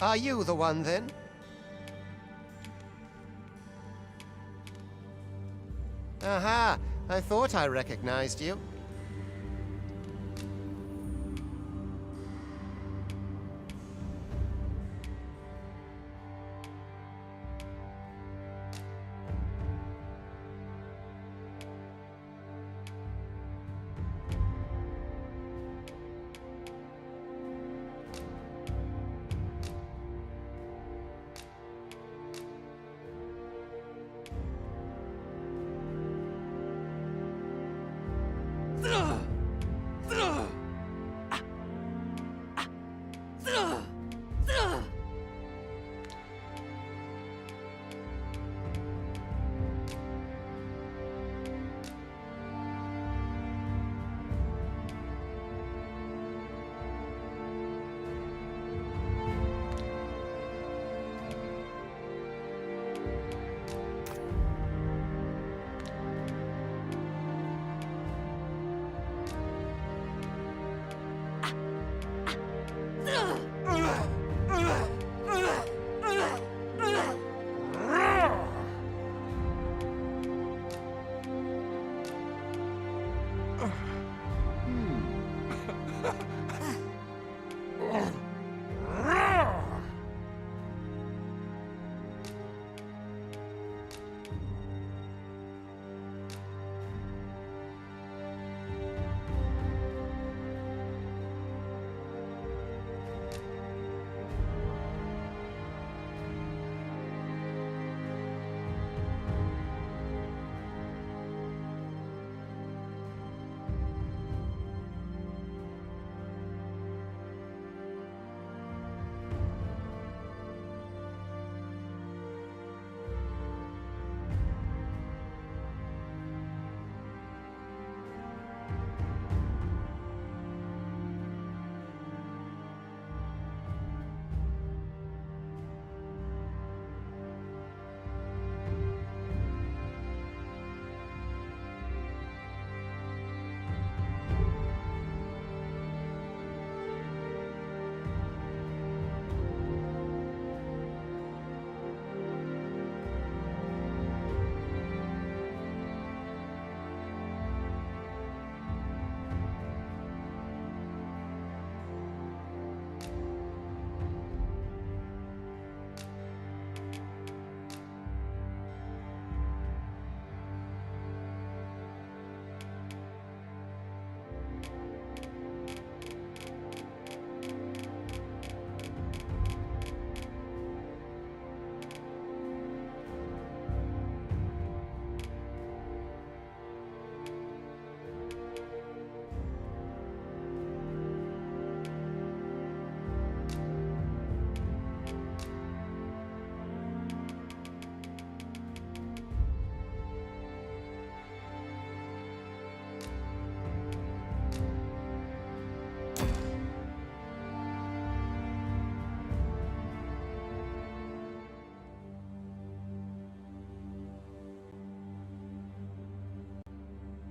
Are you the one, then? Aha! I thought I recognized you.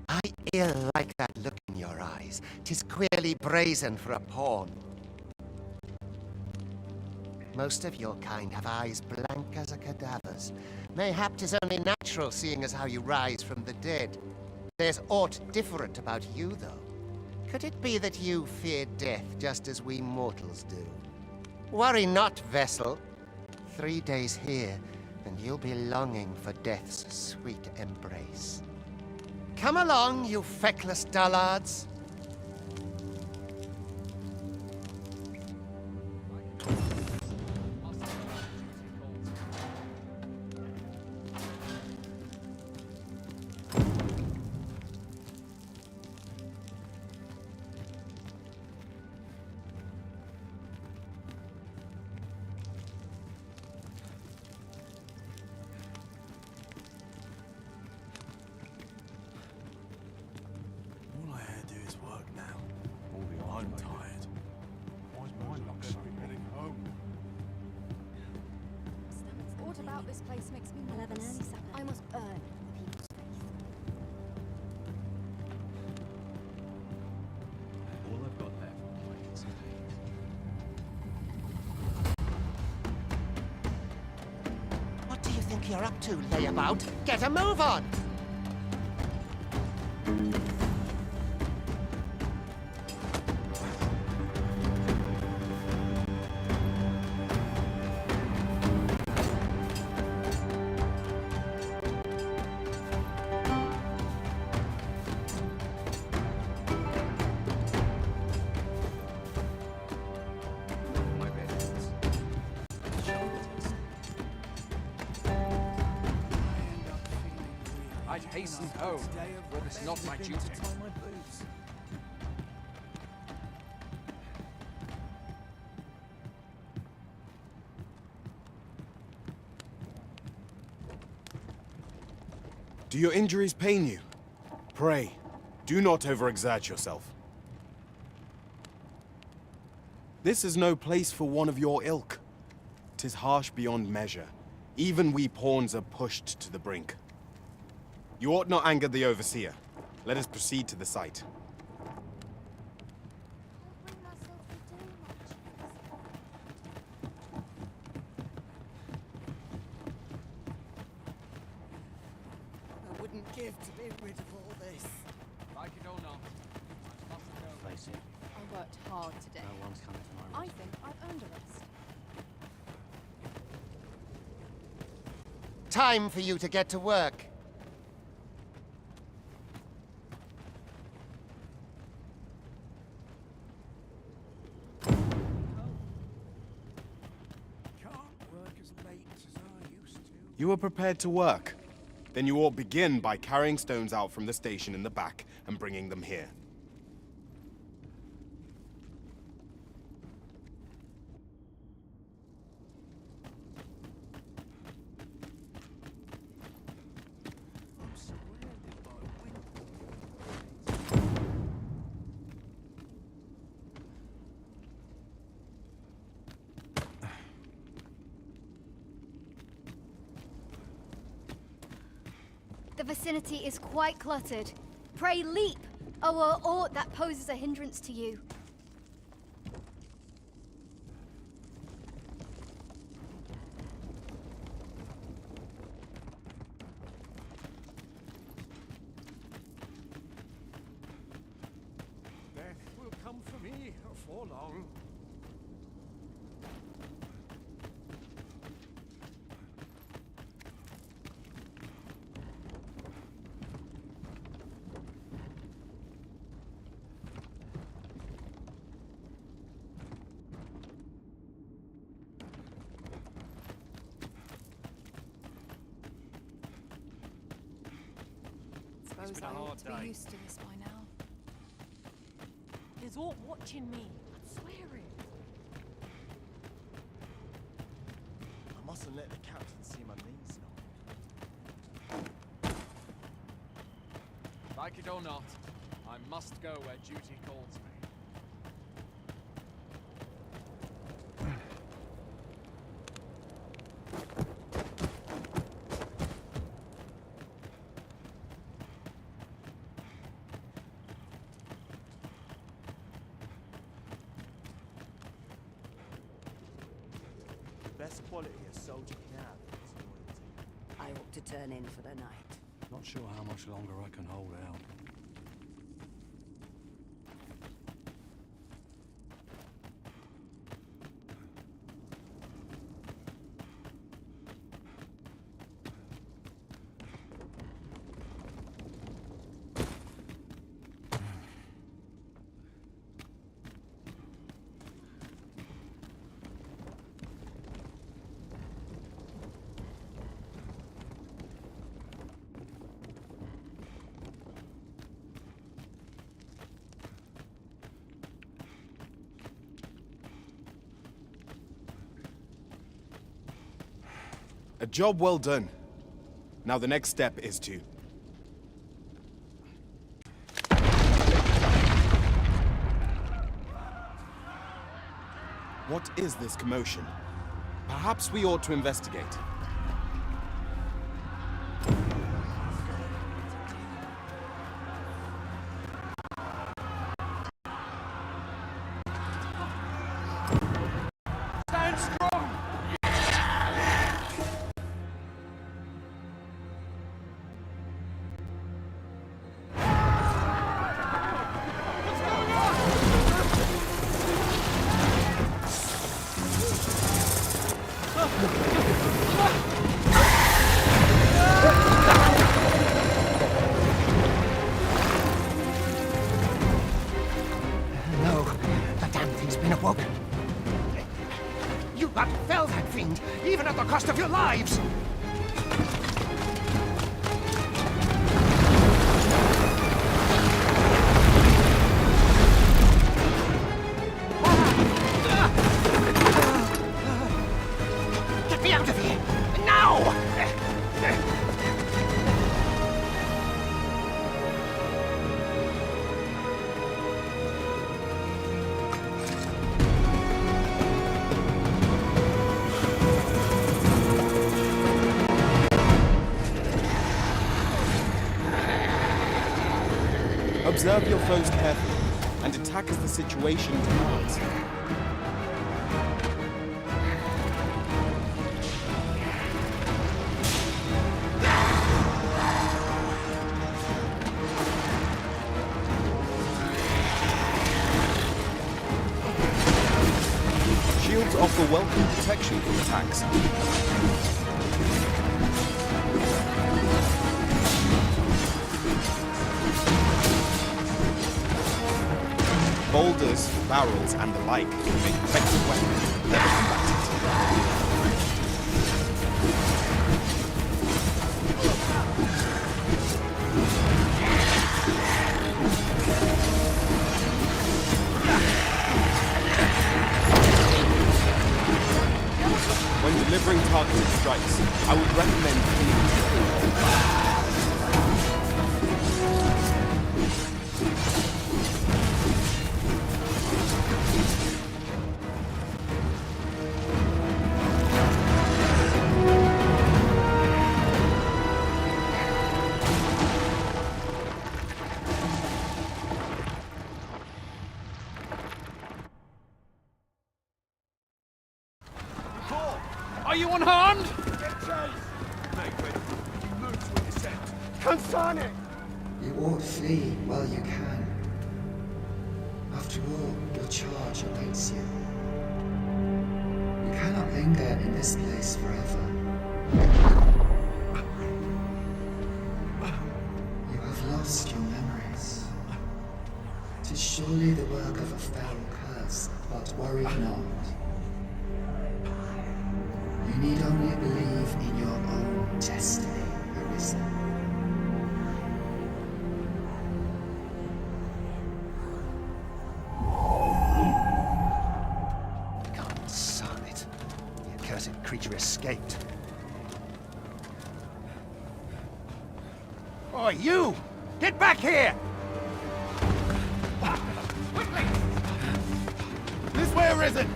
I ill like that look in your eyes. 'Tis queerly brazen for a pawn. Most of your kind have eyes blank as a cadaver's. Mayhap 'tis only natural, seeing as how you rise from the dead. There's aught different about you, though. Could it be that you fear death just as we mortals do? Worry not, vessel. 3 days here, and you'll be longing for death's sweet embrace. Come along, you feckless dullards. This place makes me nervous. I must earn the people's faith. All I've got left is hope you're up to, layabout? Get a move on! I'd hasten home, were this not my duty. Do your injuries pain you? Pray, do not overexert yourself. This is no place for one of your ilk. 'Tis harsh beyond measure. Even we pawns are pushed to the brink. You ought not anger the overseer. Let us proceed to the site. I wouldn't give to be rid of all this. Like it or not, I must go. Face it, I worked hard today. no one's coming to my I rescue. think I've earned a rest. Time for you to get to work. You are prepared to work? Then you ought begin by carrying stones out from the station in the back and bringing them here. The vicinity is quite cluttered. Pray leap, or aught that poses a hindrance to you. Death will come for me before long. Suppose been a I ought hard to be day. used to this by now. There's aught watching me. I'm swearing. I mustn't let the captain see my knees now. Like it or not, I must go where duty calls me. Best quality a soldier can have is loyalty. I ought to turn in for the night. Not sure how much longer I can hold out. A job well done. Now the next step is to... What is this commotion? Perhaps we ought to investigate. Stand strong! No, the damn thing's been awoken. You got fell, that fiend, even at the cost of your lives! Get me out of here! Now! Observe your foes carefully, and attack as the situation demands. Shields offer welcome protection from attacks. Boulders, barrels, and the like make effective weapons, never combatant. When delivering targeted strikes, I would recommend cleaning. Are you unharmed? Consane! You ought flee while you can. After all, your charge awaits you. You cannot linger in this place forever. You have lost your memories. 'Tis surely the work of a foul curse, but worry not. You need only believe in your own destiny, Arisen. Consane it. The accursed creature escaped. Oh, you! Get back here! Quickly! This way, Arisen!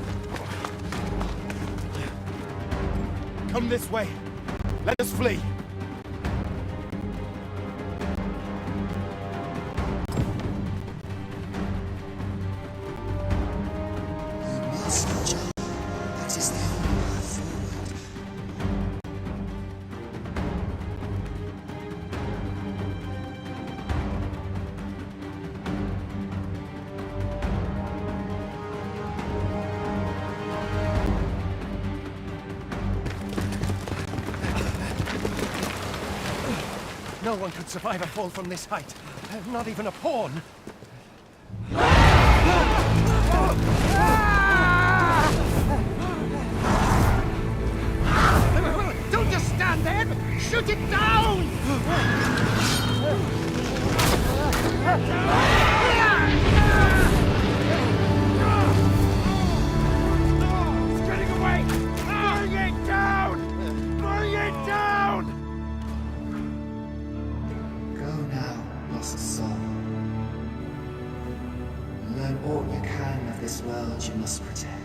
Come this way. Let us flee. You must jump. That is the only path forward. No one could survive a fall from this height. Not even a pawn. Don't just stand there! Shoot it down! It's getting away! Bring it down! Bring it down! Go now, lost soul. Learn all you can of this world you must protect.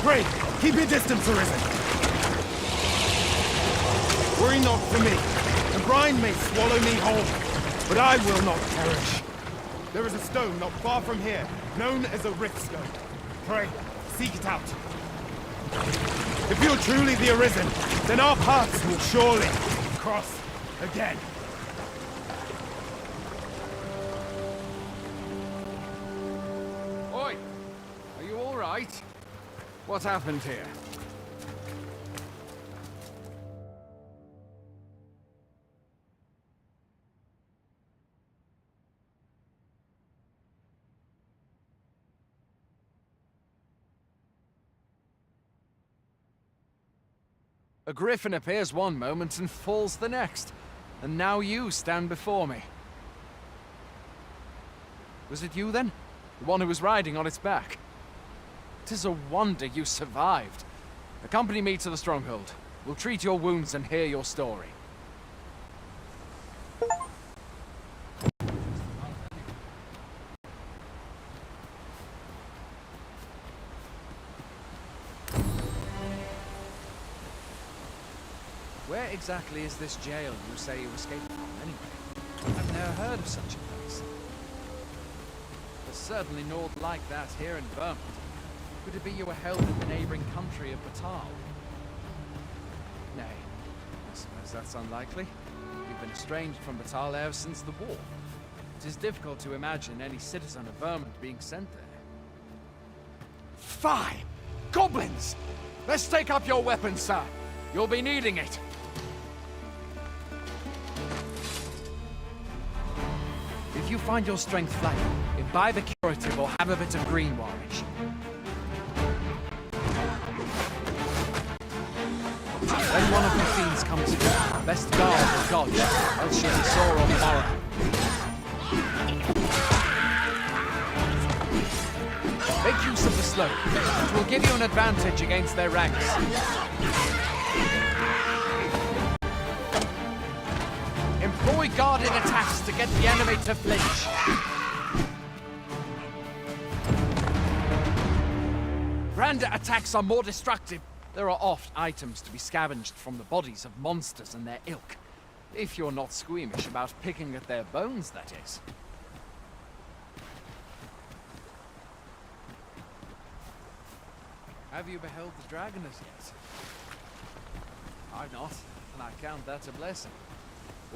Pray, keep your distance, Arisen. Worry not for me. The brine may swallow me whole, but I will not perish. There is a stone not far from here, known as a rift stone. Pray, seek it out. If you're truly the Arisen, then our paths will surely cross again. Oi! Are you all right? What happened here? A griffin appears one moment and falls the next. And now you stand before me. Was it you then? The one who was riding on its back? 'Tis a wonder you survived. Accompany me to the stronghold. We'll treat your wounds and hear your story. Where exactly is this jail you say you escaped from, anyway? I've never heard of such a place. There's certainly naught like that here in Vermont. Could it be you were held in the neighboring country of Batal? Nay, I suppose that's unlikely. You've been estranged from Batal ever since the war. It is difficult to imagine any citizen of Vermont being sent there. Fie! Goblins! Let's take up your weapons, sir. You'll be needing it. If you find your strength flagging, imbibe a curative or have a bit of green warish. When one of the fiends comes through, best guard or dodge, else she'll be sore or horror. Make use of the slope. It will give you an advantage against their ranks. Employ guarded attacks to get the enemy to flinch. Grander attacks are more destructive. There are oft items to be scavenged from the bodies of monsters and their ilk. If you're not squeamish about picking at their bones, that is. Have you beheld the dragon as yet? I've not, and I count that a blessing.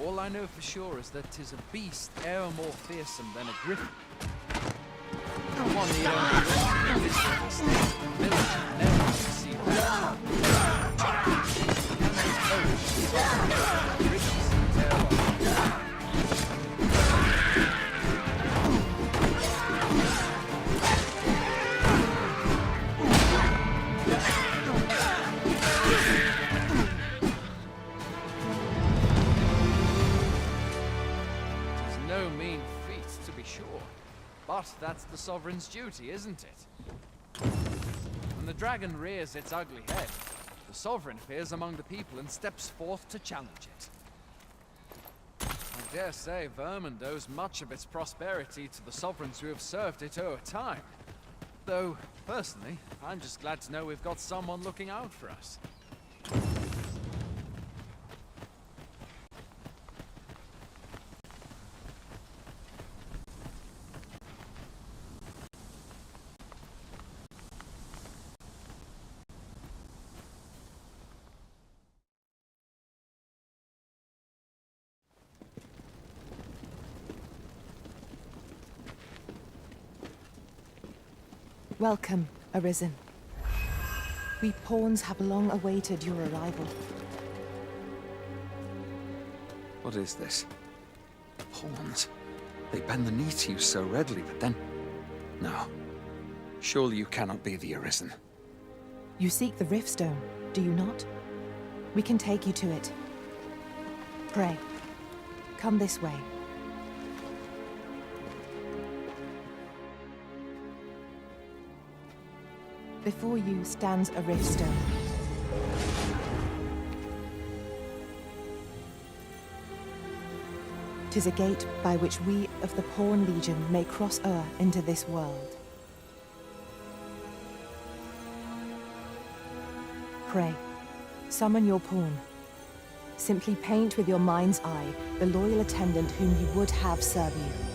All I know for sure is that 'tis a beast e'er more fearsome than a griffin. One need only look at this little state of the village and never to see that. But that's the Sovereign's duty, isn't it? When the dragon rears its ugly head, the Sovereign appears among the people and steps forth to challenge it. I dare say Vermont owes much of its prosperity to the Sovereigns who have served it o'er time. Though, personally, I'm just glad to know we've got someone looking out for us. Welcome, Arisen. We pawns have long awaited your arrival. What is this? Pawns? They bend the knee to you so readily, but then... No. Surely you cannot be the Arisen. You seek the Riftstone, do you not? We can take you to it. Pray, come this way. Before you stands a Riftstone. 'Tis a gate by which we of the Pawn Legion may cross o'er into this world. Pray, summon your pawn. Simply paint with your mind's eye the loyal attendant whom you would have serve you.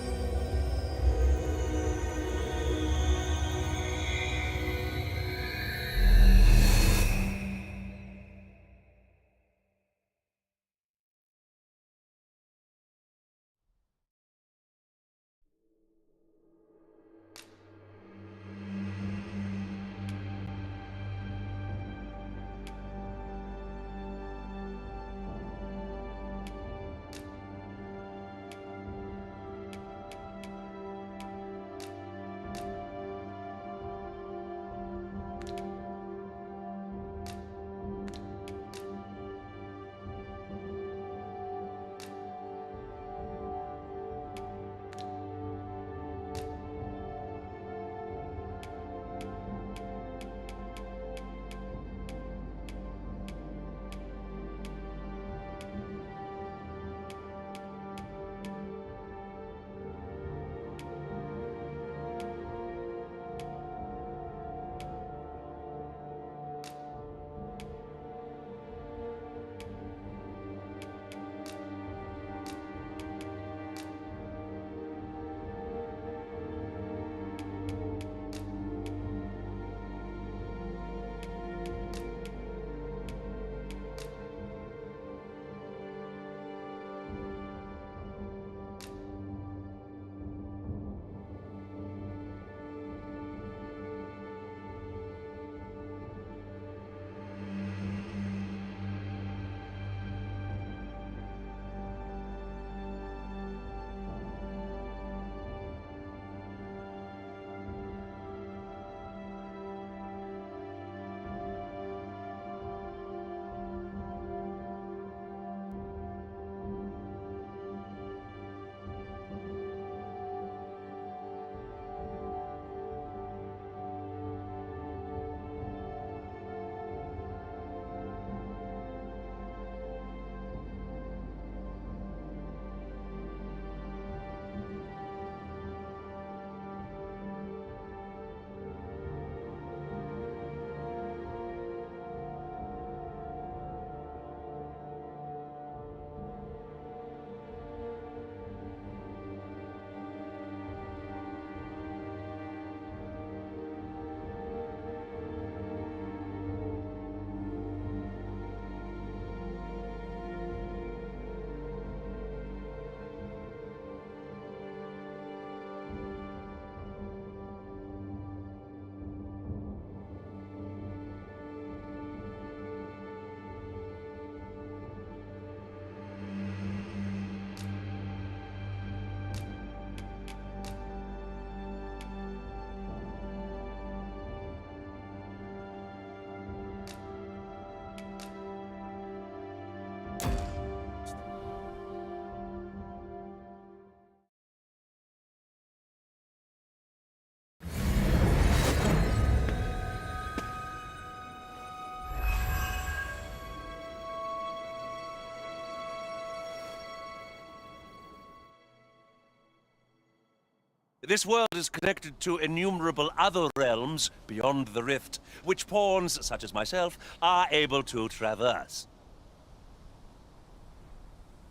This world is connected to innumerable other realms beyond the rift, which pawns, such as myself, are able to traverse.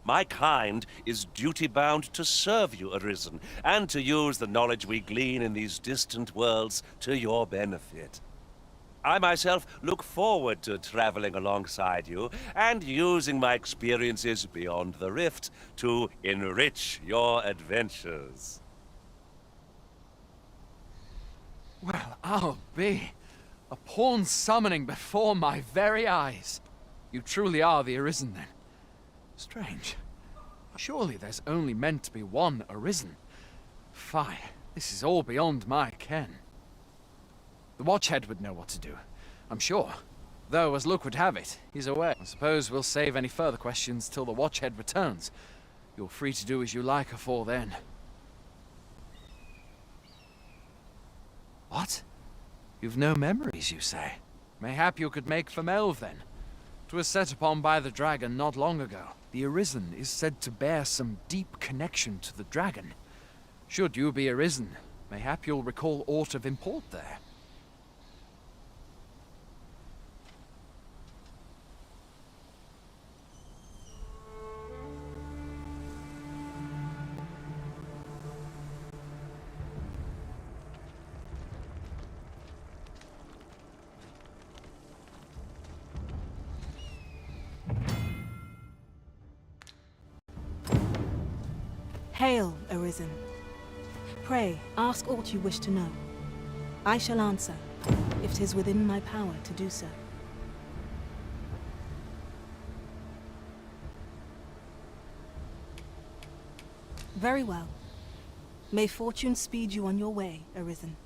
My kind is duty-bound to serve you, Arisen, and to use the knowledge we glean in these distant worlds to your benefit. I myself look forward to traveling alongside you and using my experiences beyond the rift to enrich your adventures. Well, I'll be. A pawn summoning before my very eyes. You truly are the Arisen, then. Strange. Surely there's only meant to be one Arisen. Fie, this is all beyond my ken. The Watchhead would know what to do, I'm sure. Though, as luck would have it, he's away. I suppose we'll save any further questions till the Watchhead returns. You're free to do as you like afore then. What? You've no memories, you say? Mayhap you could make for Melve, then. 'Twas set upon by the dragon not long ago. The Arisen is said to bear some deep connection to the dragon. Should you be Arisen, mayhap you'll recall aught of import there. Hail, Arisen. Pray, ask aught you wish to know. I shall answer, if 'tis within my power to do so. Very well. May fortune speed you on your way, Arisen.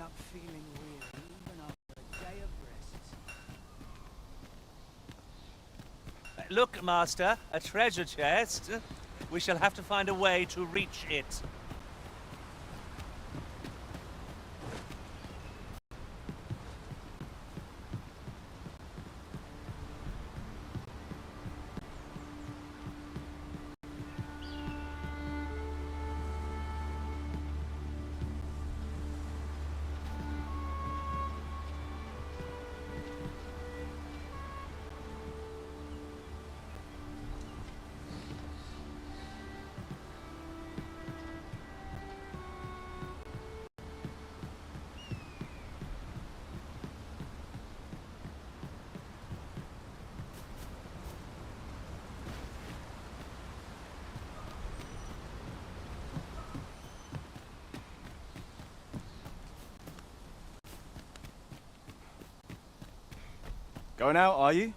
Up feeling weary even after a day of rest. Look, Master, a treasure chest. We shall have to find a way to reach it. Going out, are you?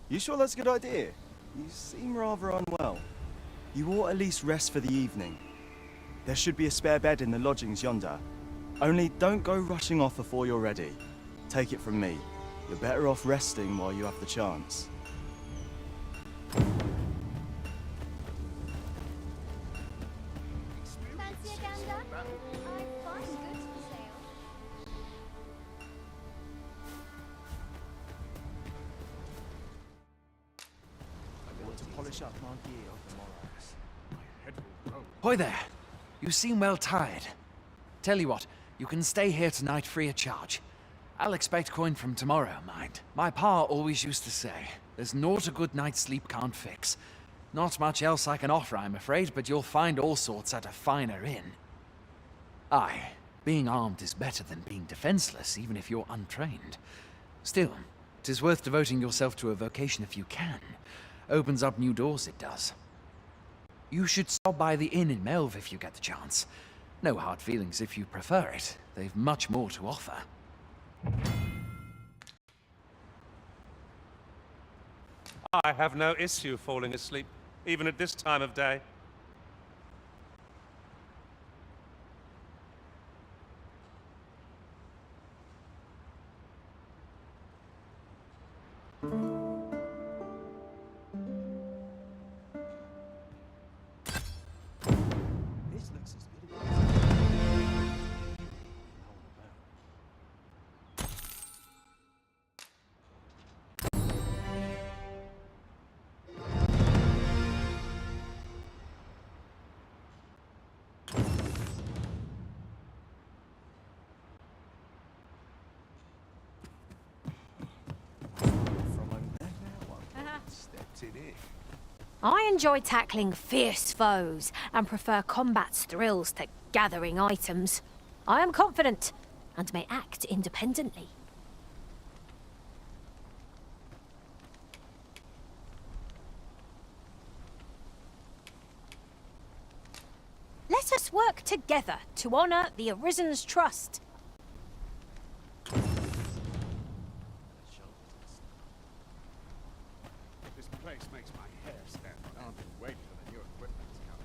You sure that's a good idea? You seem rather unwell. You ought at least rest for the evening. There should be a spare bed in the lodgings yonder. Only don't go rushing off before you're ready. Take it from me. You're better off resting while you have the chance. fancy a gander? I find goods for sale. I want to polish up my gear tomorrow. My head will grow. Hoy there. You seem well tired. Tell you what, you can stay here tonight free of charge. I'll expect coin from tomorrow, mind. My pa always used to say, there's naught a good night's sleep can't fix. Not much else I can offer, I'm afraid, but you'll find all sorts at a finer inn. Aye, being armed is better than being defenseless, even if you're untrained. Still, 'tis worth devoting yourself to a vocation if you can. Opens up new doors, it does. You should stop by the inn in Melve if you get the chance. No hard feelings if you prefer it. They've much more to offer. I have no issue falling asleep, even at this time of day. This looks as good as I enjoy tackling fierce foes and prefer combat's thrills to gathering items. I am confident and may act independently. Let us work together to honor the Arisen's trust. This place makes my hair stand on end. Wait for the new equipment to come.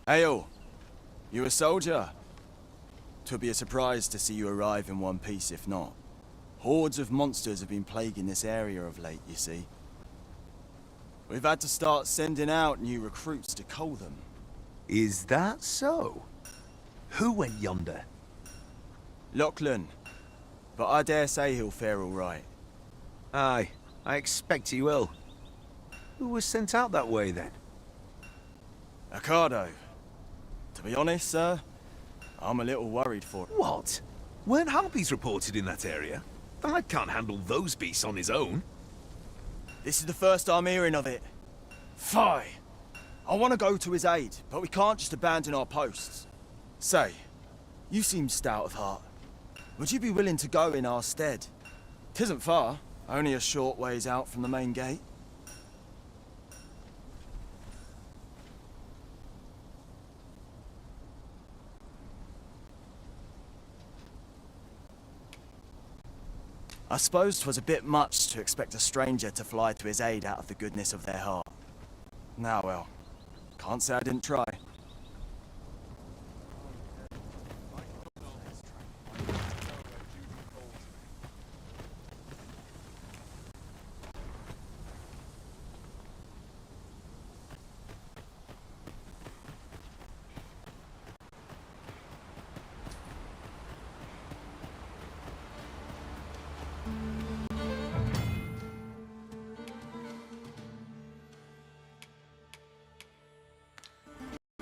Hail! You a soldier? 'Twould be a surprise to see you arrive in one piece if not. Hordes of monsters have been plaguing this area of late, you see. We've had to start sending out new recruits to cull them. Is that so? Who went yonder? Lachlan. But I dare say he'll fare all right. Aye, I expect he will. Who was sent out that way, then? Ocado. To be honest, sir, I'm a little worried for him. What? Weren't harpies reported in that area? Thad can't handle those beasts on his own. This is the first I'm hearing of it. Fie! I want to go to his aid, but we can't just abandon our posts. Say, you seem stout of heart. Would you be willing to go in our stead? 'Tisn't far, only a short ways out from the main gate. I suppose 'twas a bit much to expect a stranger to fly to his aid out of the goodness of their heart. Now well, can't say I didn't try.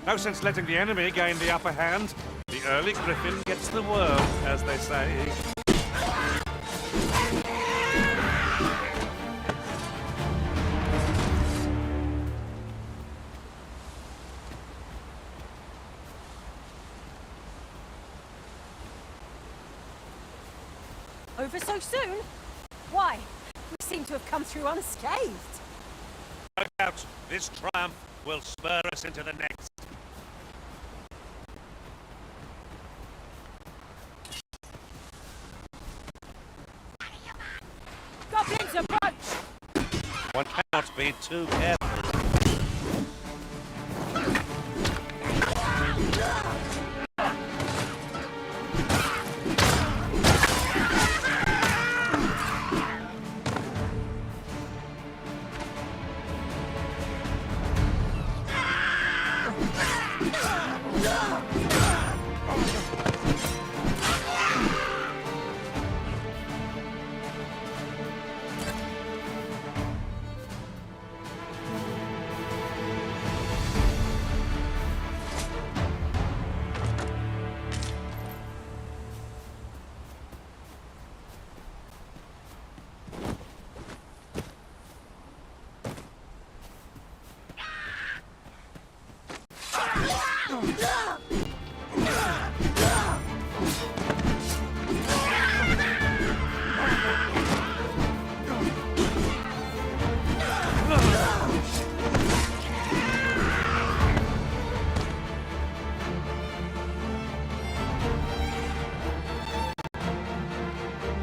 No sense letting the enemy gain the upper hand. The early griffin gets the worm, as they say. Over so soon? Why? We seem to have come through unscathed. No doubt this triumph will spur us into the next. Goblins approach! One cannot be too careful.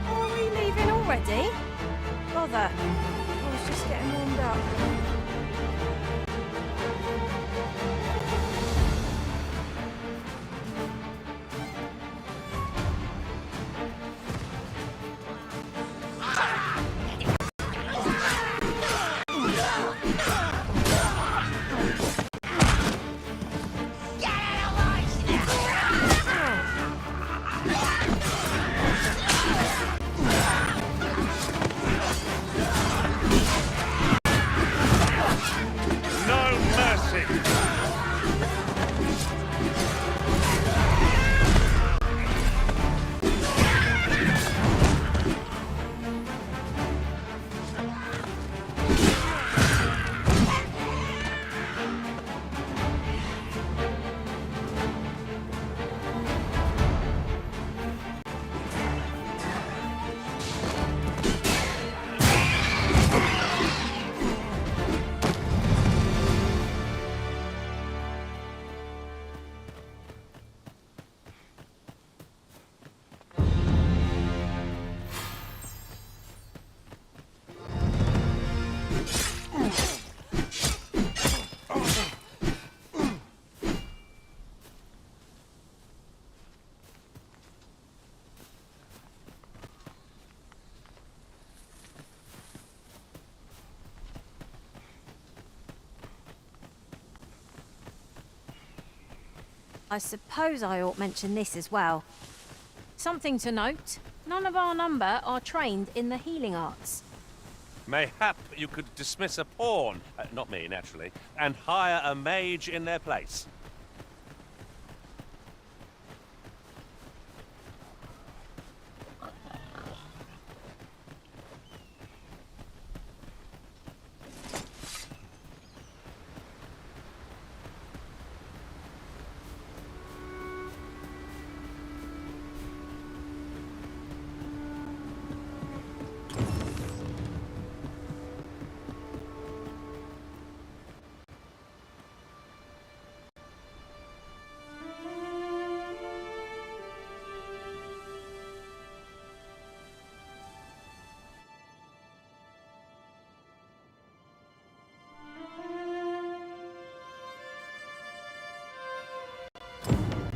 Are we leaving already? Bother. I was just getting warmed up. No mercy! I suppose I ought mention this as well. Something to note, none of our number are trained in the healing arts. Mayhap you could dismiss a pawn, not me naturally, and hire a mage in their place.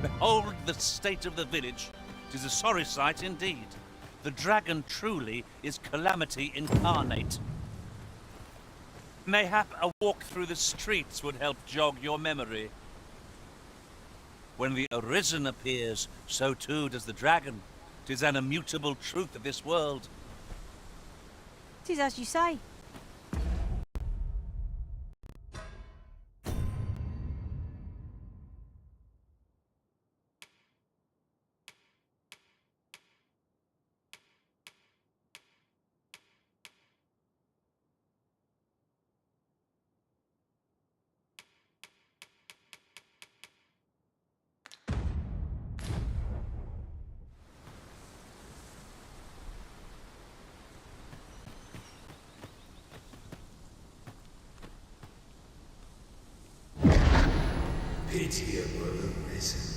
Behold the state of the village. 'Tis a sorry sight indeed. The dragon truly is calamity incarnate. Mayhap a walk through the streets would help jog your memory. When the Arisen appears, so too does the dragon. 'Tis an immutable truth of this world. 'Tis as you say. Pitiable arisen.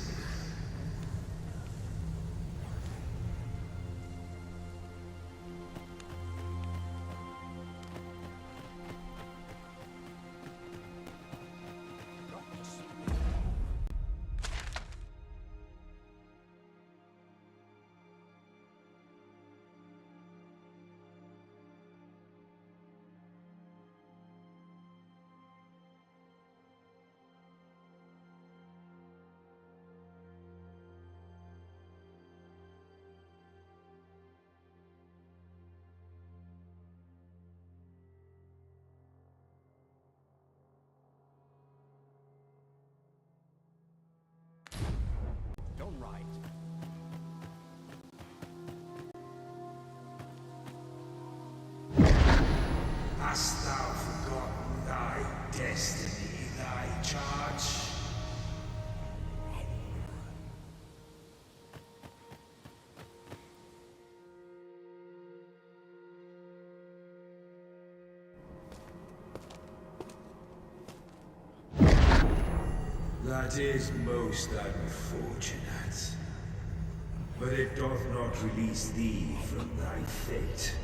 Done right. Hast thou forgotten thy destiny, thy charge? That is most unfortunate. But it doth not release thee from thy fate.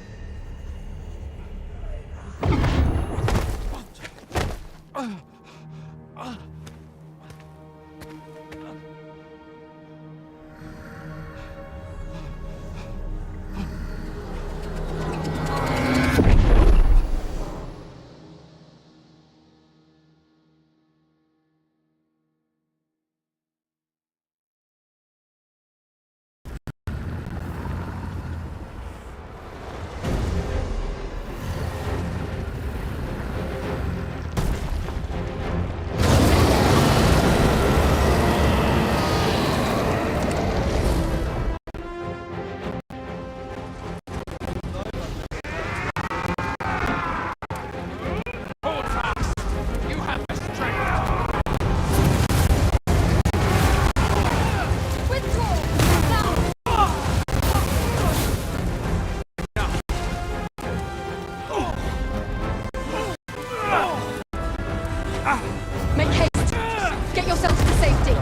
Make haste! Get yourself to safety!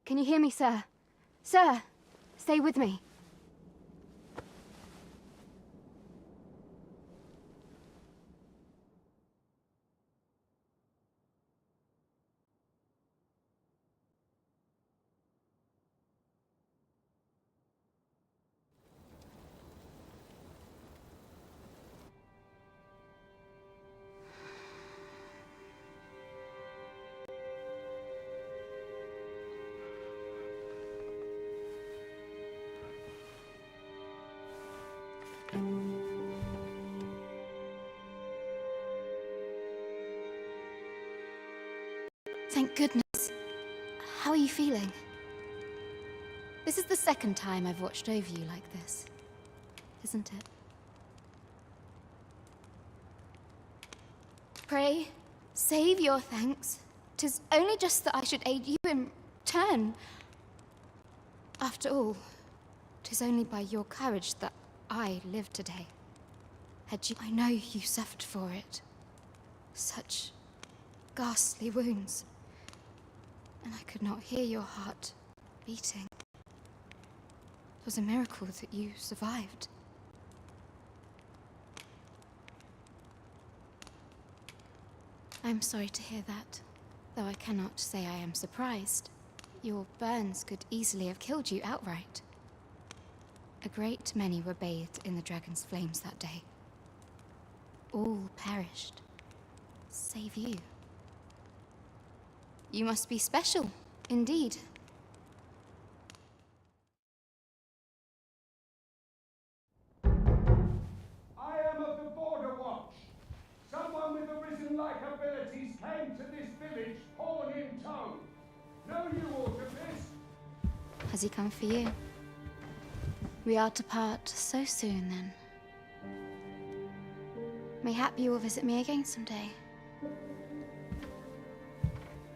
Can you hear me, sir? Sir, stay with me. Thank goodness. How are you feeling? This is the second time I've watched over you like this, isn't it? Pray, save your thanks. 'Tis only just that I should aid you in turn. After all, 'tis only by your courage that I live today. Had you... I know you suffered for it. Such ghastly wounds. And I could not hear your heart beating. It was a miracle that you survived. I'm sorry to hear that, though I cannot say I am surprised. Your burns could easily have killed you outright. A great many were bathed in the dragon's flames that day. All perished, save you. You must be special, indeed. I am of the Border Watch. Someone with arisen-like abilities came to this village, horn in tow. Know you aught of this? Has he come for you? We are to part so soon, then. Mayhap you will visit me again someday.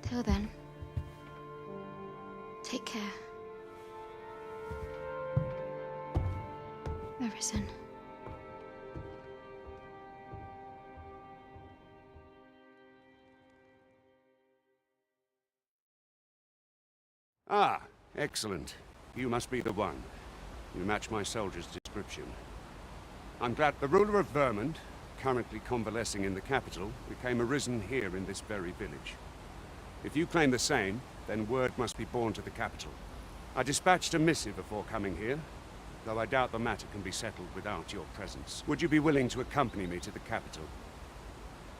Till then, take care. Arisen. Ah, excellent. You must be the one. You match my soldier's description. I'm glad the ruler of Vermont, currently convalescing in the capital, became arisen here in this very village. If you claim the same, then word must be borne to the capital. I dispatched a missive before coming here, though I doubt the matter can be settled without your presence. Would you be willing to accompany me to the capital?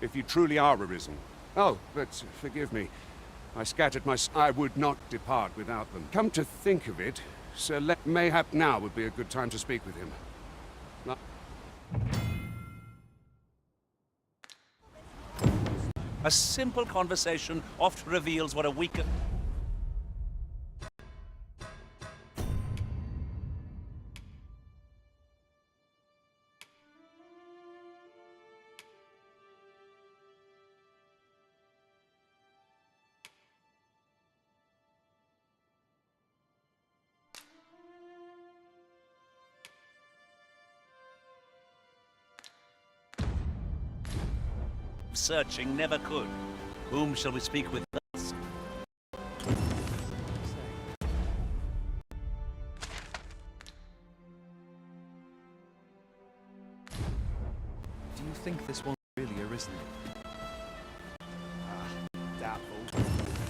If you truly are arisen. Oh, but forgive me. I scattered I would not depart without them. Come to think of it, Sir mayhap now would be a good time to speak with him. A simple conversation oft reveals what a weaker... searching never could. Whom shall we speak with thus? Do you think this one's really arisen? Doubtful.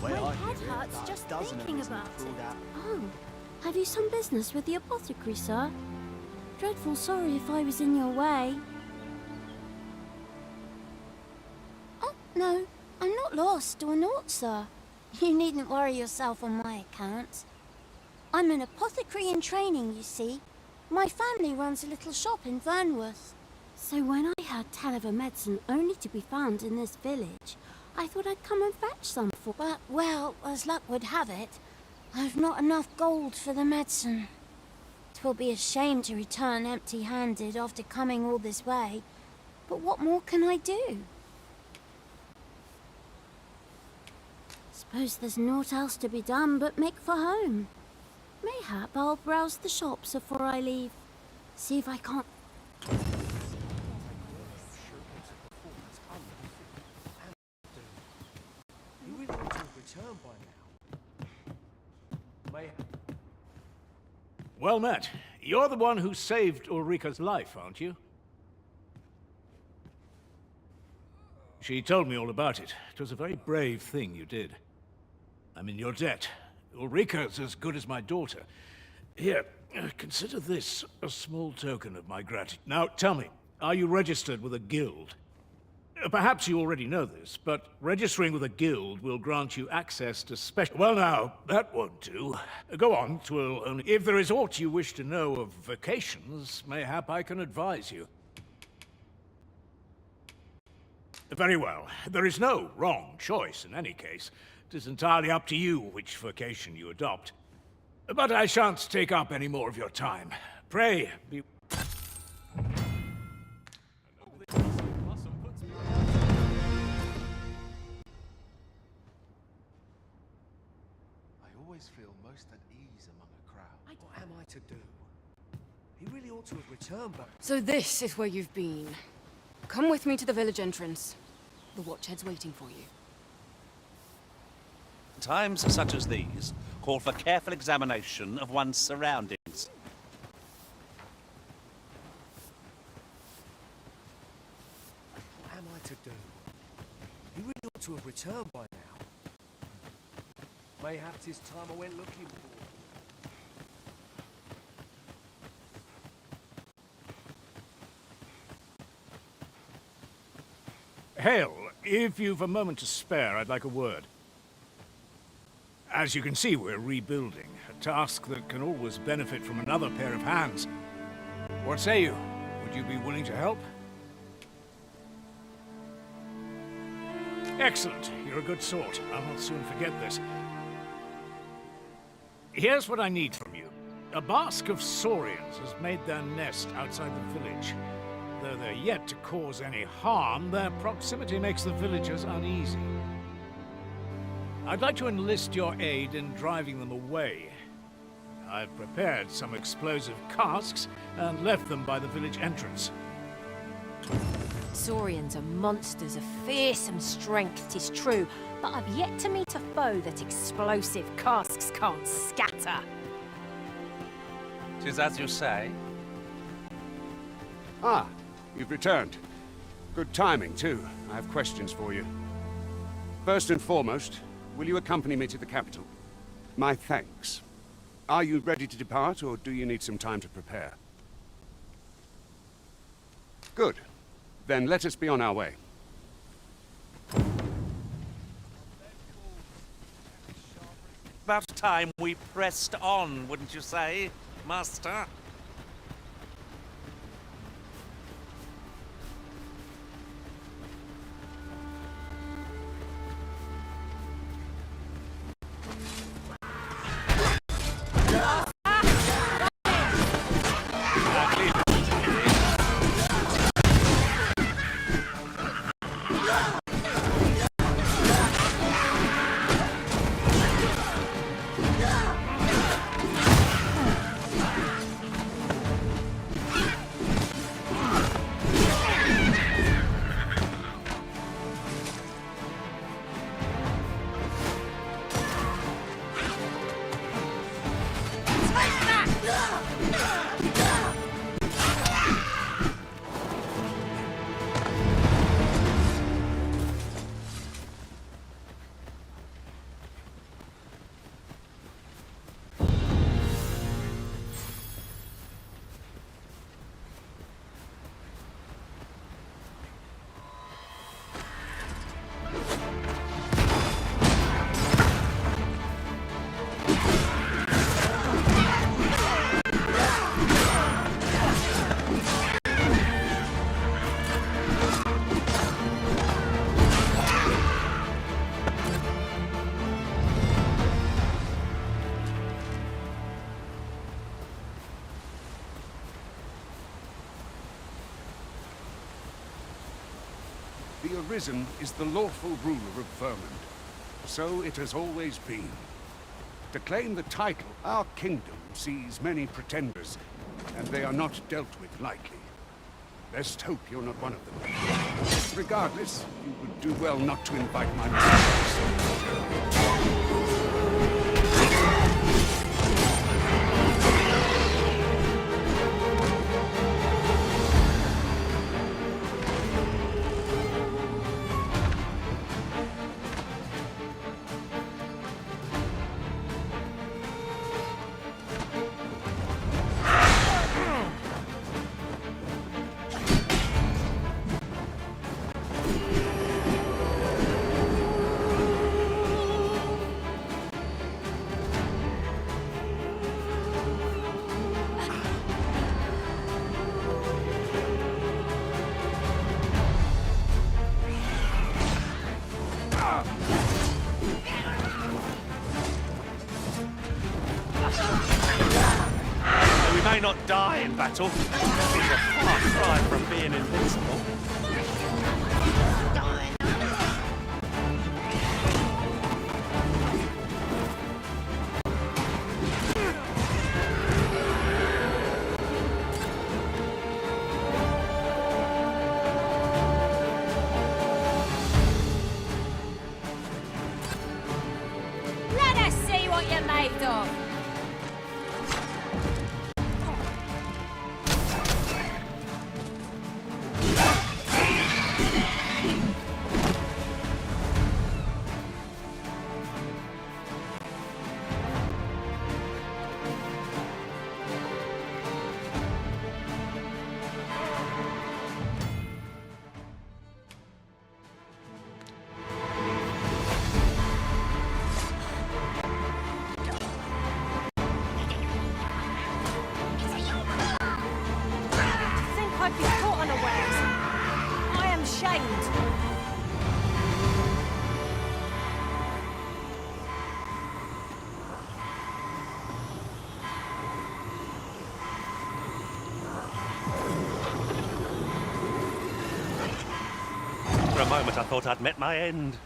My head hurts just thinking about it. Oh, have you some business with the apothecary, sir? Dreadful sorry if I was in your way. Oh, no, I'm not lost or naught, sir. You needn't worry yourself on my account. I'm an apothecary in training, you see. My family runs a little shop in Vernworth. So when I heard tell of a medicine only to be found in this village, I thought I'd come and fetch some for... But, well, as luck would have it, I've not enough gold for the medicine. 'Twill be a shame to return empty-handed after coming all this way. But what more can I do? Suppose there's naught else to be done but make for home. Mayhap I'll browse the shops before I leave. See if I can't... You really ought to have returned by now. Well met. You're the one who saved Ulrika's life, aren't you? She told me all about it. It was a very brave thing you did. I'm in your debt. Ulrika's as good as my daughter. Here, consider this a small token of my gratitude. Now, tell me, are you registered with a guild? Perhaps you already know this, but registering with a guild will grant you access to special... Well now, that won't do. Go on, 'twill only... If there is aught you wish to know of vacations, mayhap I can advise you. Very well. There is no wrong choice in any case. It is entirely up to you which vocation you adopt. But I shan't take up any more of your time. Pray, be... Feel most at ease among a crowd. What am I to do? He really ought to have returned back. So this is where you've been. Come with me to the village entrance. The Watchhead's waiting for you. Times such as these call for careful examination of one's surroundings. What am I to do? He really ought to have returned by now. Mayhap 'tis time I went looking for him. Hail, if you've a moment to spare, I'd like a word. As you can see, we're rebuilding, a task that can always benefit from another pair of hands. What say you? Would you be willing to help? Excellent. You're a good sort. I'll not soon forget this. Here's what I need from you. A bask of saurians has made their nest outside the village. Though they're yet to cause any harm, their proximity makes the villagers uneasy. I'd like to enlist your aid in driving them away. I've prepared some explosive casks and left them by the village entrance. Saurians are monsters of fearsome strength, 'tis true, but I've yet to meet a foe that explosive casks can't scatter. 'Tis as you say. Ah, you've returned. Good timing, too. I have questions for you. First and foremost, will you accompany me to the capital? My thanks. Are you ready to depart, or do you need some time to prepare? Good. Then let us be on our way. About time we pressed on, wouldn't you say, Master? The Arisen is the lawful ruler of Vermund. So it has always been. To claim the title, our kingdom sees many pretenders, and they are not dealt with lightly. Best hope you're not one of them. Regardless, you would do well not to invite my mistakes. may not die in battle, he's a far cry from being invincible. Let us see what you're made of. I'd be caught unawares. I am shamed. For a moment I thought I'd met my end.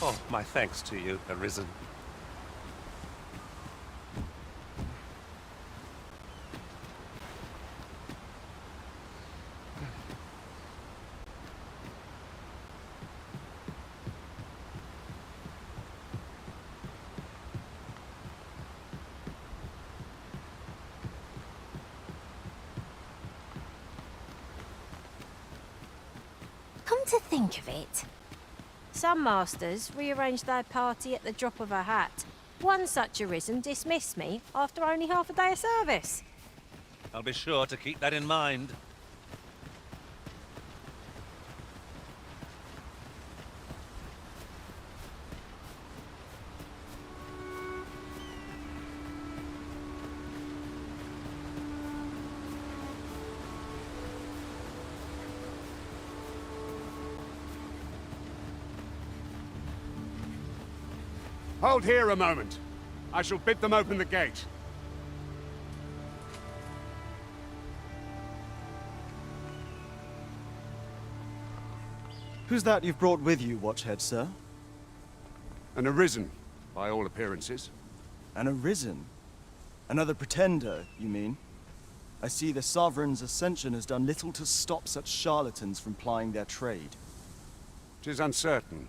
Oh, my thanks to you, Arisen. Come to think of it, some masters rearrange their party at the drop of a hat. One such Arisen dismissed me after only half a day of service. I'll be sure to keep that in mind. Hold here a moment. I shall bid them open the gate. Who's that you've brought with you, Watchhead, sir? An Arisen, by all appearances. An Arisen? Another pretender, you mean? I see the Sovereign's ascension has done little to stop such charlatans from plying their trade. 'Tis uncertain.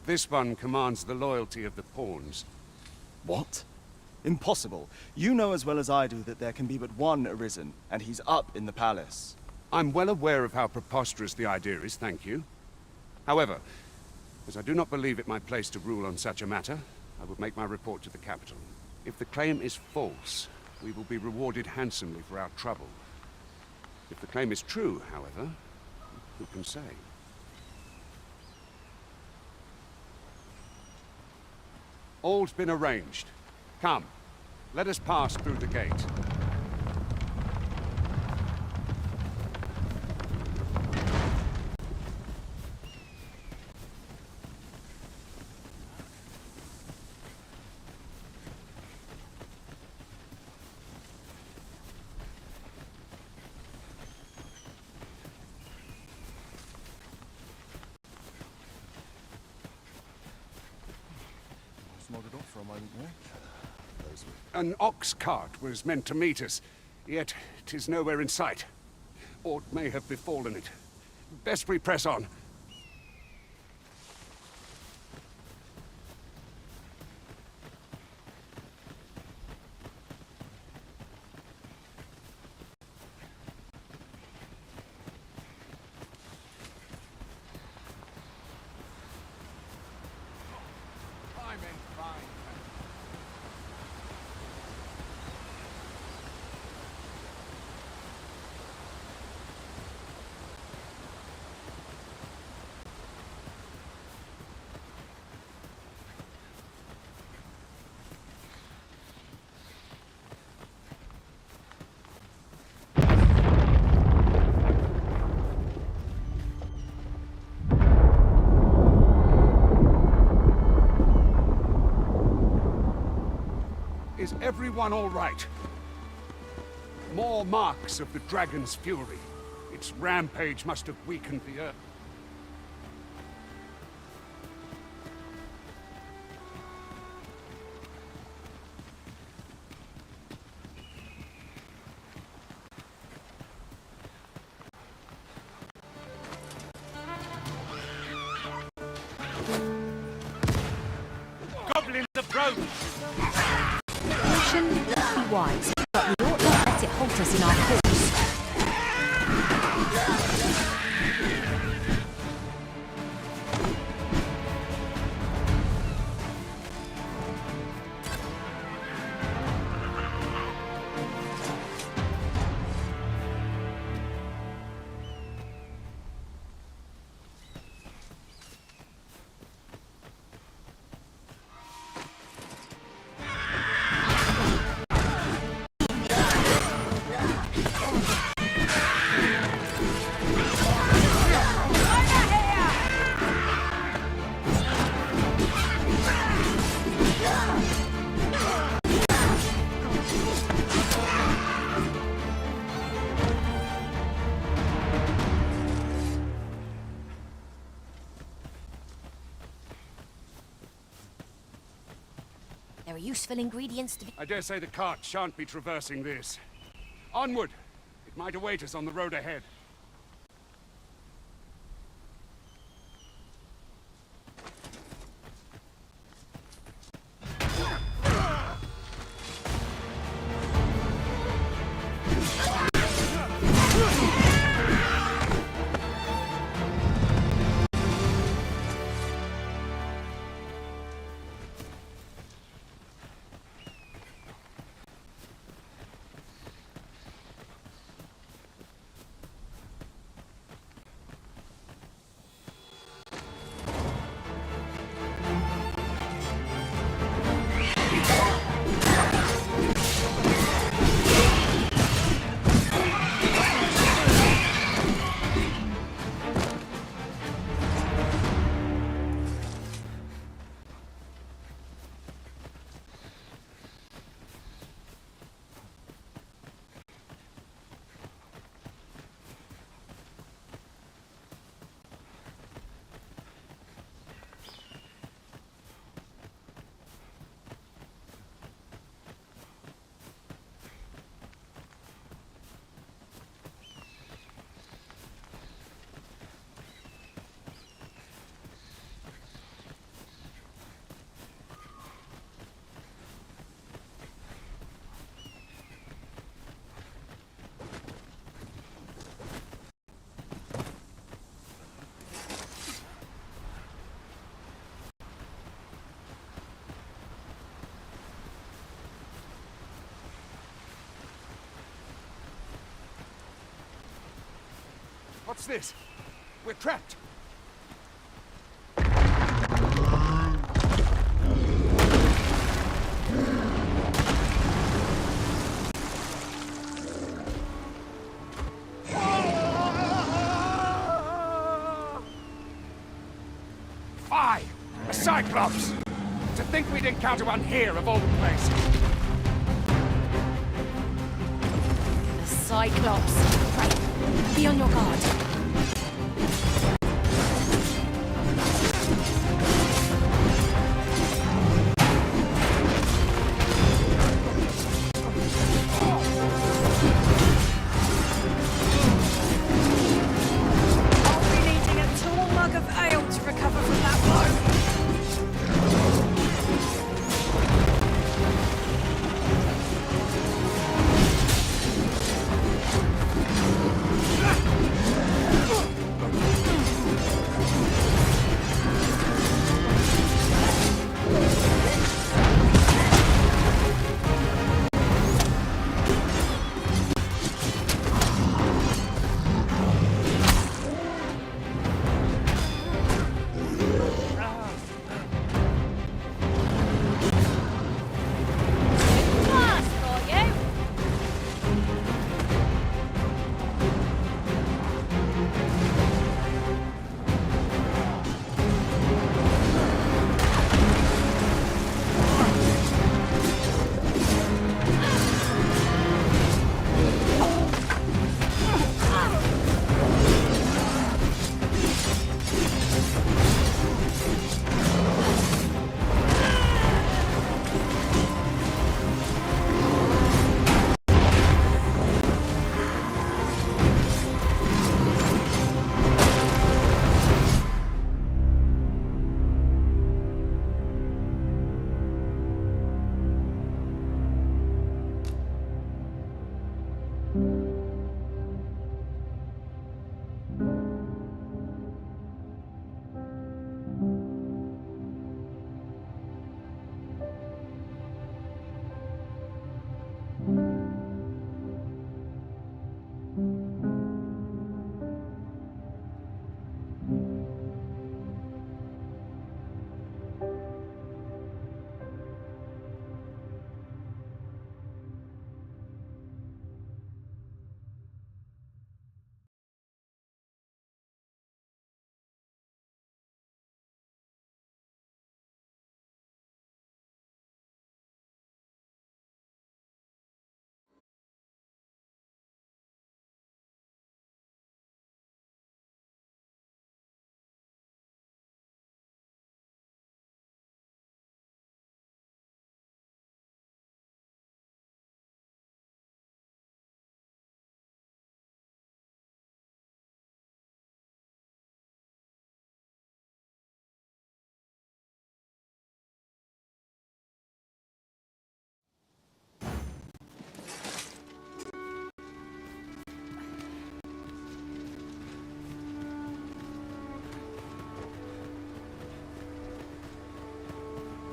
This one commands the loyalty of the pawns. What? Impossible. You know as well as I do that there can be but one Arisen, and he's up in the palace. I'm well aware of how preposterous the idea is, thank you. However, as I do not believe it my place to rule on such a matter, I will make my report to the capital. If the claim is false, we will be rewarded handsomely for our trouble. If the claim is true, however, who can say? All's been arranged. Come, let us pass through the gate. Smothered off for a moment there. An ox cart was meant to meet us, yet 'tis nowhere in sight. Aught may have befallen it. Best we press on. Is everyone all right? More marks of the dragon's fury. Its rampage must have weakened the earth. Goblins approach! Caution may not be wise, but we ought not let it halt us in our course. There are useful ingredients to be... I dare say the cart shan't be traversing this. Onward! It might await us on the road ahead. What's this? We're trapped! Fie! A Cyclops! To think we'd encounter one here of all places! A Cyclops. Right. Be on your guard. I'll be needing a tall mug of ale to recover from that blow.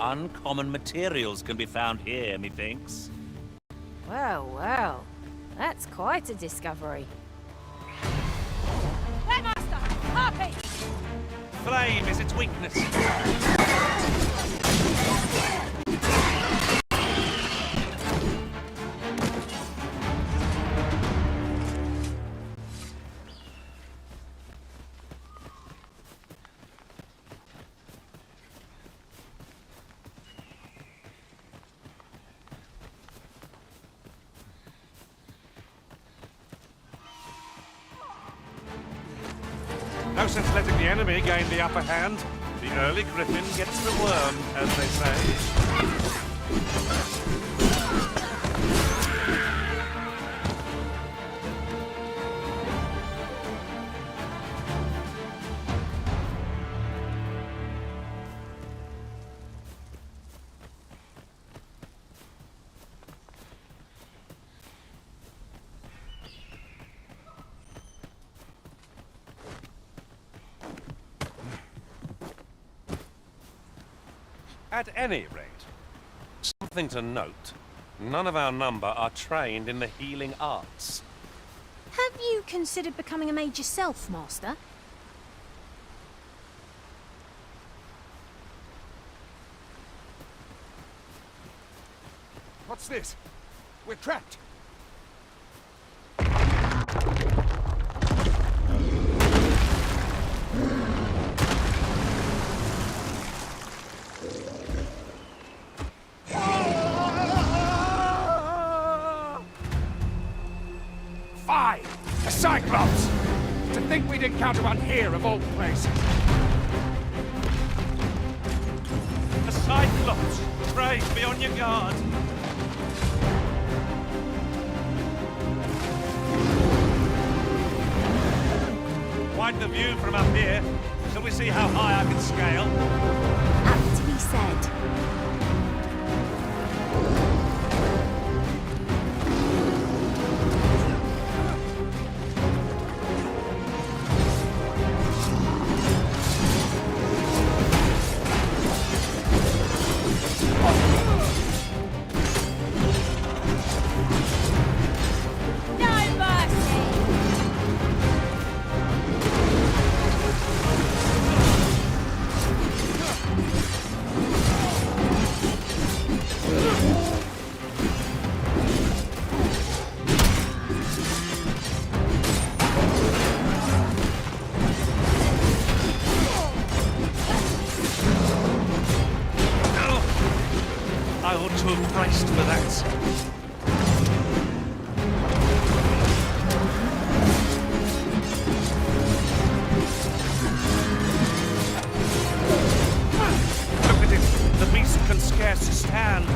uncommon materials can be found here, methinks. Well, well. That's quite a discovery. Headmaster! Harpy! Flame is its weakness. No sense letting the enemy gain the upper hand. The early griffin gets the worm, as they say. At any rate, something to note. None of our number are trained in the healing arts. Have you considered becoming a mage yourself, Master? What's this? We're trapped. A Cyclops! To think we'd encounter one here of all places. A Cyclops! Pray, be on your guard. Widen the view from up here, so we see how high I can scale. Up to be said. I ought to have braced for that. Look at it! The beast can scarce stand.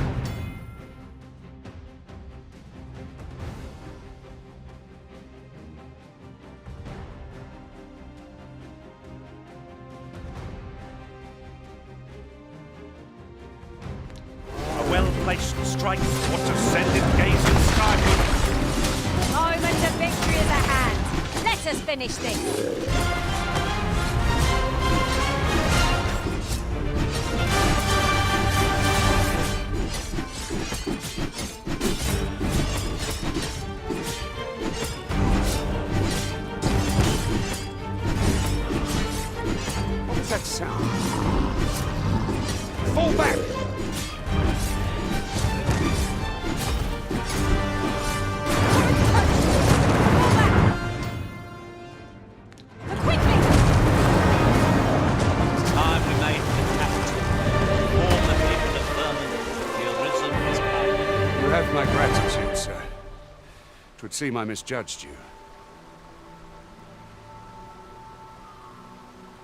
Well-placed strike ought to send it gazing skyward. The moment of victory is at hand. Let us finish this. What was that sound? Fall back! My gratitude, sir. 'Twould seem I misjudged you.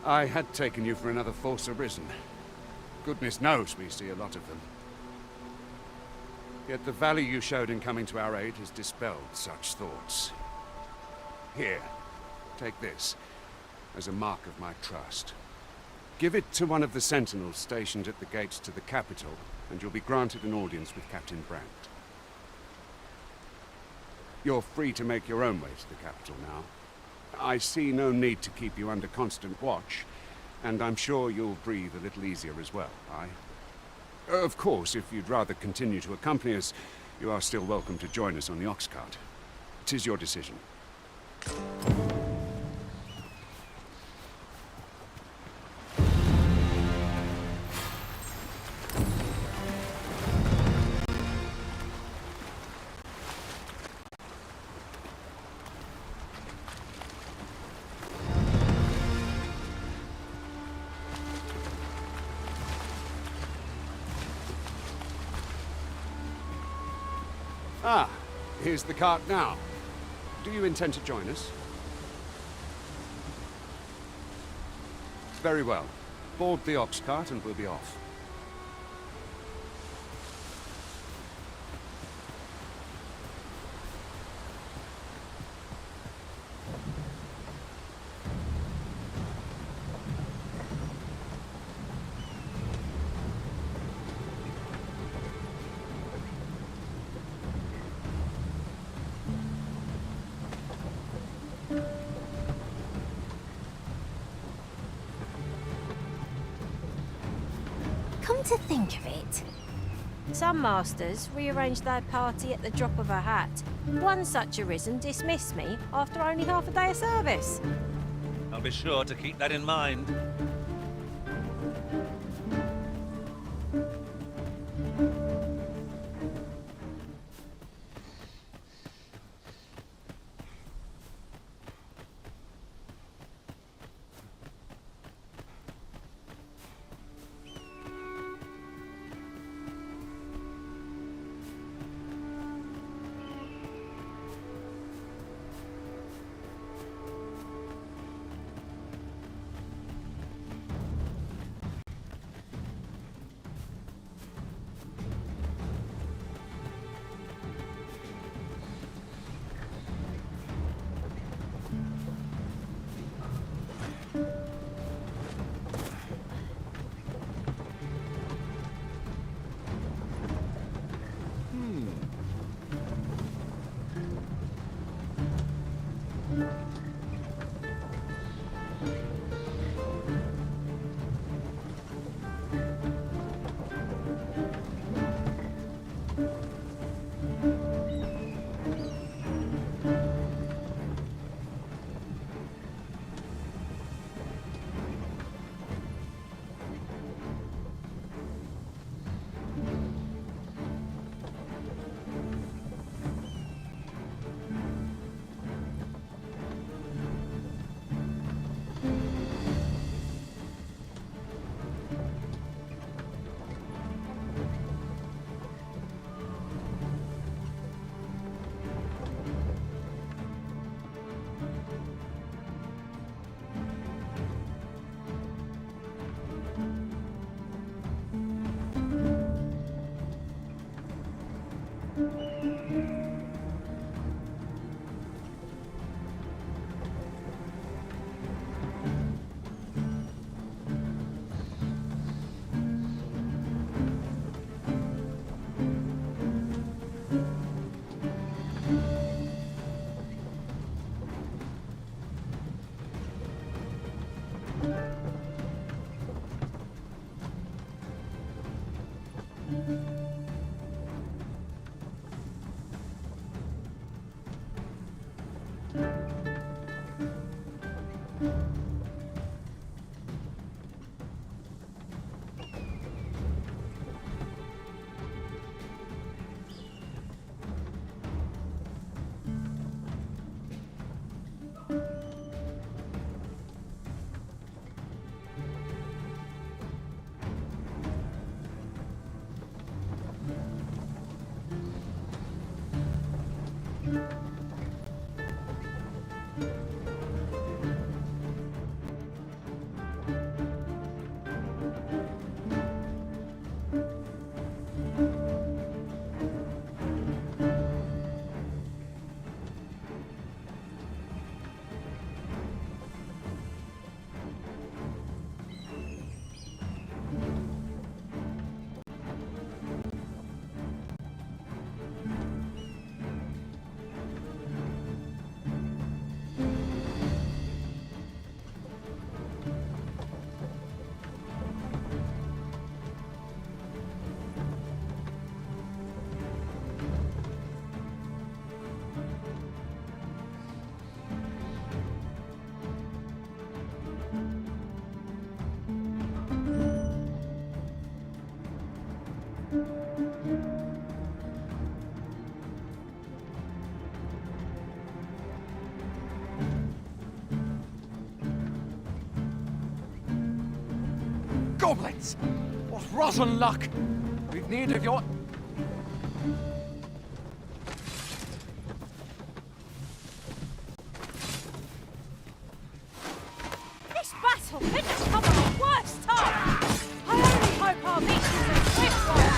I had taken you for another false arisen. Goodness knows we see a lot of them. Yet the value you showed in coming to our aid has dispelled such thoughts. Here, take this, as a mark of my trust. Give it to one of the sentinels stationed at the gates to the capital, and you'll be granted an audience with Captain Brandt. You're free to make your own way to the capital now. I see no need to keep you under constant watch, and I'm sure you'll breathe a little easier as well, aye? Of course, if you'd rather continue to accompany us, you are still welcome to join us on the ox cart. 'Tis your decision. Ah, here's the cart now. Do you intend to join us? Very well. Board the ox cart and we'll be off. Come to think of it, some masters rearrange their party at the drop of a hat. One such arisen dismissed me after only half a day of service. I'll be sure to keep that in mind. Goblins! What rotten luck! We've need of your... This battle couldn't have come at a worse time! I only hope our victory's a swift one!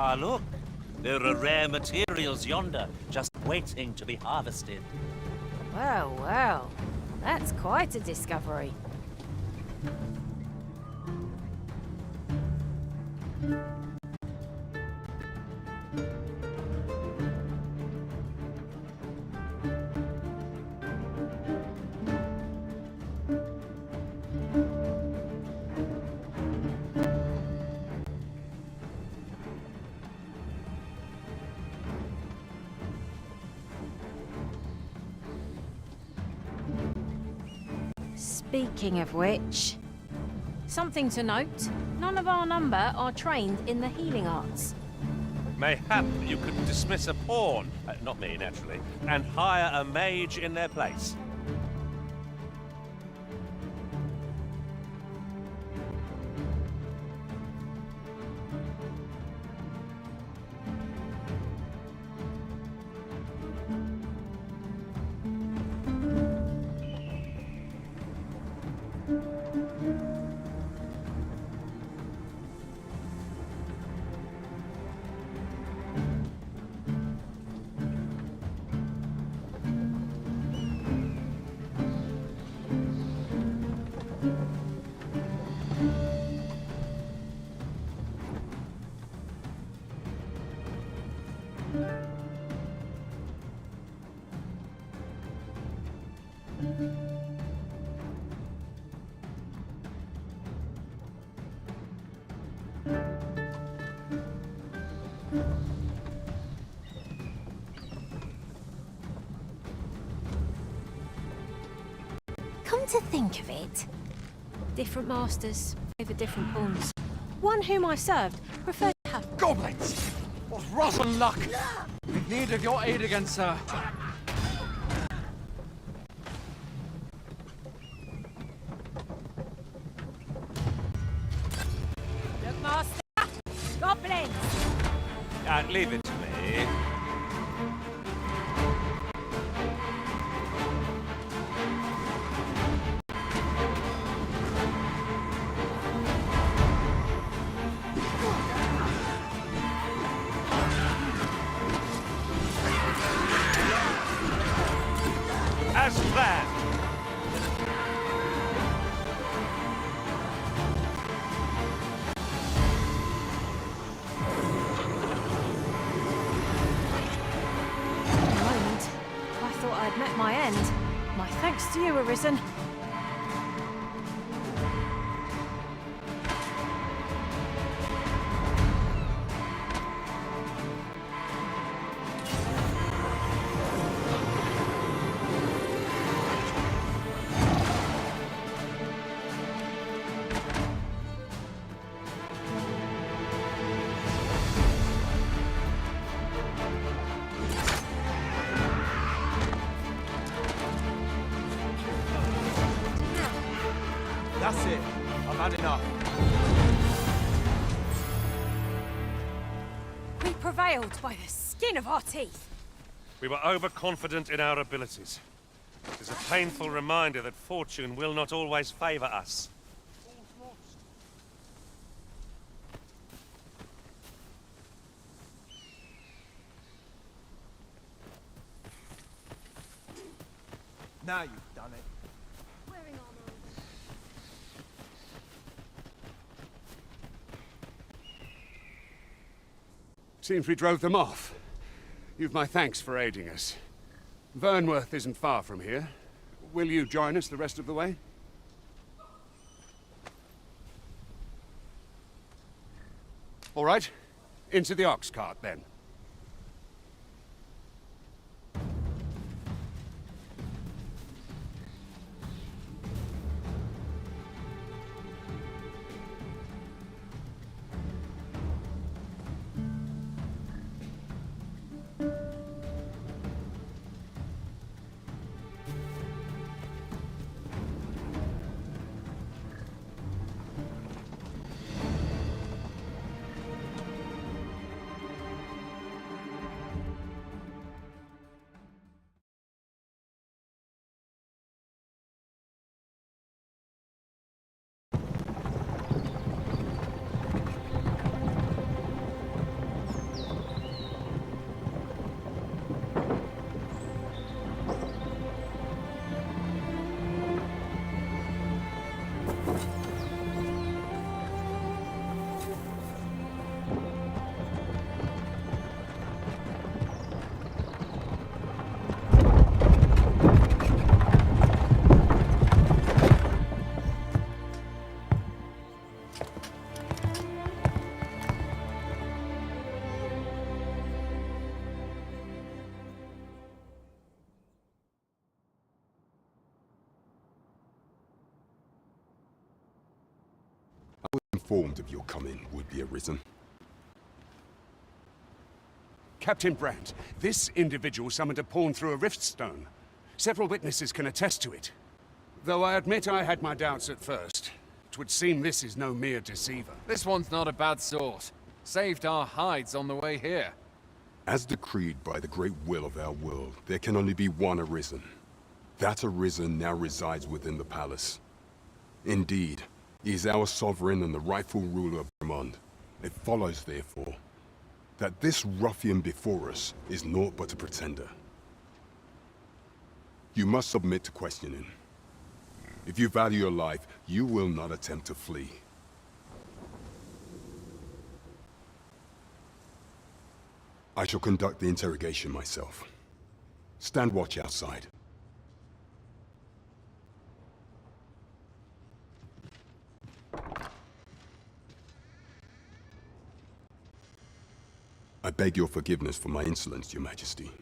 Ah, look. There are rare materials yonder, just waiting to be harvested. Well, well. That's quite a discovery. Speaking of which, something to note, none of our number are trained in the healing arts. Mayhap you could dismiss a pawn, not me naturally, and hire a mage in their place. Come to think of it, different masters favour different pawns. One whom I served preferred to have... Goblins! What rotten luck! We've need of your aid again, sir. Look, master! Goblins! Leave it to me. As planned. to you, Arisen. That's it. I've had enough. We prevailed by the skin of our teeth. We were overconfident in our abilities. It is a painful reminder that fortune will not always favor us. Now you've done it. Seems we drove them off. You've my thanks for aiding us. Vernworth isn't far from here. Will you join us the rest of the way? All right. Into the ox cart, then. Informed of your coming, would-be Arisen. Captain Brandt, this individual summoned a pawn through a rift stone. Several witnesses can attest to it. Though I admit I had my doubts at first. It would seem this is no mere deceiver. This one's not a bad sort. Saved our hides on the way here. As decreed by the great will of our world, there can only be one Arisen. That Arisen now resides within the palace. Indeed, he is our sovereign and the rightful ruler of Vermont. It follows, therefore, that this ruffian before us is naught but a pretender. You must submit to questioning. If you value your life, you will not attempt to flee. I shall conduct the interrogation myself. Stand watch outside. I beg your forgiveness for my insolence, Your Majesty.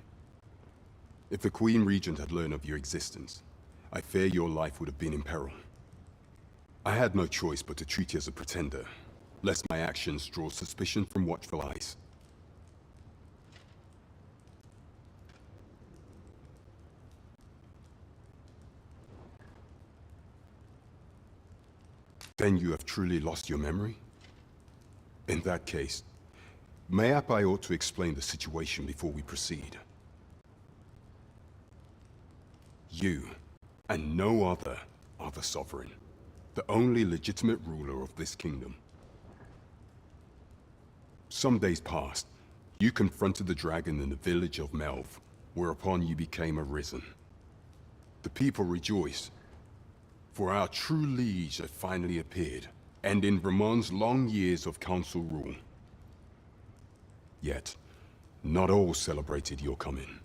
If the Queen Regent had learned of your existence, I fear your life would have been in peril. I had no choice but to treat you as a pretender, lest my actions draw suspicion from watchful eyes. Then you have truly lost your memory? In that case, mayhap I ought to explain the situation before we proceed. You, and no other, are the sovereign, the only legitimate ruler of this kingdom. Some days past, you confronted the dragon in the village of Melv, whereupon you became Arisen. The people rejoiced, for our true liege had finally appeared, ending Vermont's long years of council rule. Yet, not all celebrated your coming.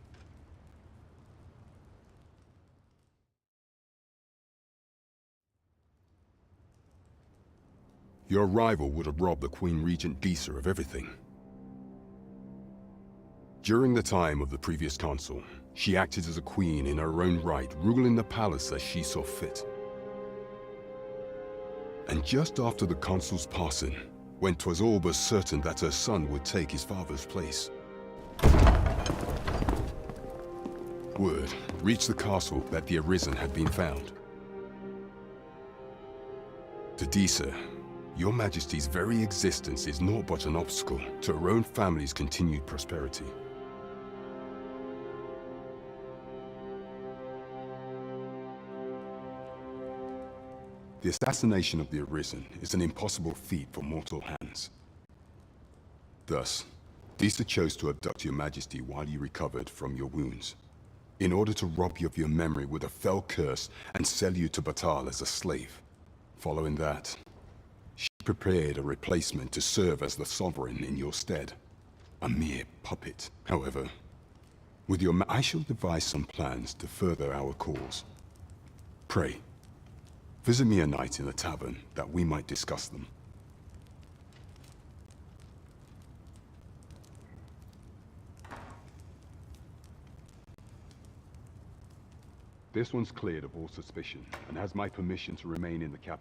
Your arrival would have robbed the Queen Regent Disa of everything. During the time of the previous consul, she acted as a queen in her own right, ruling the palace as she saw fit. And just after the consul's passing, when 'twas all but certain that her son would take his father's place, word reached the castle that the Arisen had been found. To Disa, your Majesty's very existence is naught but an obstacle to her own family's continued prosperity. The assassination of the Arisen is an impossible feat for mortal hands. Thus, Disa chose to abduct your Majesty while you recovered from your wounds, in order to rob you of your memory with a fell curse and sell you to Batal as a slave. Following that, she prepared a replacement to serve as the sovereign in your stead. A mere puppet. However, with your I shall devise some plans to further our cause. Pray, visit me a night in the tavern that we might discuss them. This one's cleared of all suspicion and has my permission to remain in the cap.